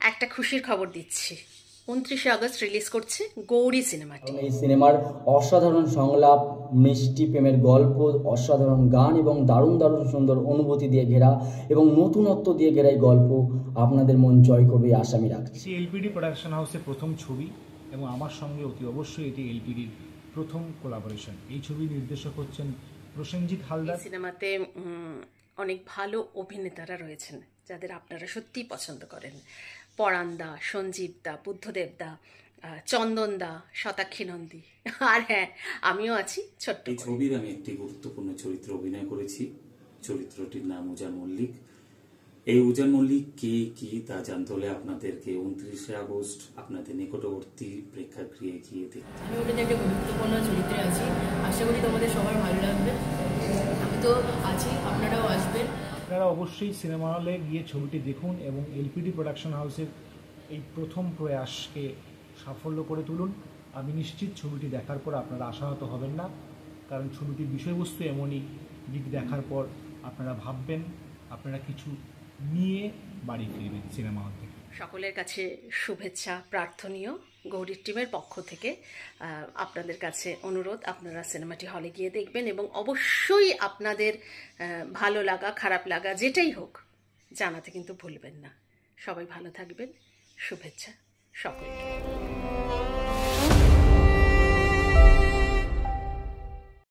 একটা খুশির খবর দিচ্ছি, 29শে আগস্ট রিলিজ করছে গৌরী সিনেমাটি। এই সিনেমার অসাধারণ সংলাপ, মিষ্টি প্রেমের গল্প, অসাধারণ গান এবং দারুণ দারুণ সুন্দর অনুভূতি দিয়ে ঘেরা এবং নতুনত্ব দিয়ে ঘেরা এই গল্প আপনাদের মন জয় করবে আশা আমি রাখছি। এটি এলপিডি প্রোডাকশন হাউসের প্রথম ছবি এবং আমার সঙ্গে অতি অবশ্যই এটি এলপিডির প্রথম কোলাবোরেশন। এই ছবির নির্দেশক হচ্ছেন প্রসেনজিৎ হালদার। সিনেমাতে অনেক ভালো অভিনেতারা রয়েছেন যাদের আপনারা সত্যিই পছন্দ করেন। পরাণদা, সঞ্জীবদা, বুদ্ধদেবদা, চন্দনদা, শতাক্ষী নন্দী, আর হ্যাঁ আমিও আছি ছোট্ট। এই ছবির আমি একটি গুরুত্বপূর্ণ চরিত্র অভিনয় করেছি। চরিত্রটির নাম উজান মল্লিক। এই উজান মল্লিক কে কি তা জানতে হলে আপনাদেরকে 29শে আগস্ট আপনাদের নিকটবর্তী প্রেক্ষাগৃহে গিয়ে দেখতে। আমি ওটাতে একটা গুরুত্বপূর্ণ চরিত্রে আছি। আশা করি তোমাদের সবার ভালো লাগবে। আমি তো আছি, আপনারাও আসবেন। আপনারা অবশ্যই সিনেমা হলে গিয়ে ছবিটি দেখুন এবং এলপিডি প্রোডাকশন হাউসের এই প্রথম প্রয়াসকে সাফল্য করে তুলুন। আমি নিশ্চিত ছবিটি দেখার পর আপনারা আশাহত হবেন না, কারণ ছবিটির বিষয়বস্তু এমনই দিক দেখার পর আপনারা ভাববেন, আপনারা কিছু নিয়ে বাড়ি ফিরবেন সিনেমা হল থেকে। সকলের কাছে শুভেচ্ছা প্রার্থনীয়। গৌরীর টিমের পক্ষ থেকে আপনাদের কাছে অনুরোধ, আপনারা সিনেমাটি হলে গিয়ে দেখবেন এবং অবশ্যই আপনাদের ভালো লাগা খারাপ লাগা যেটাই হোক জানাতে কিন্তু ভুলবেন না। সবাই ভালো থাকবেন, শুভেচ্ছা সকলকে।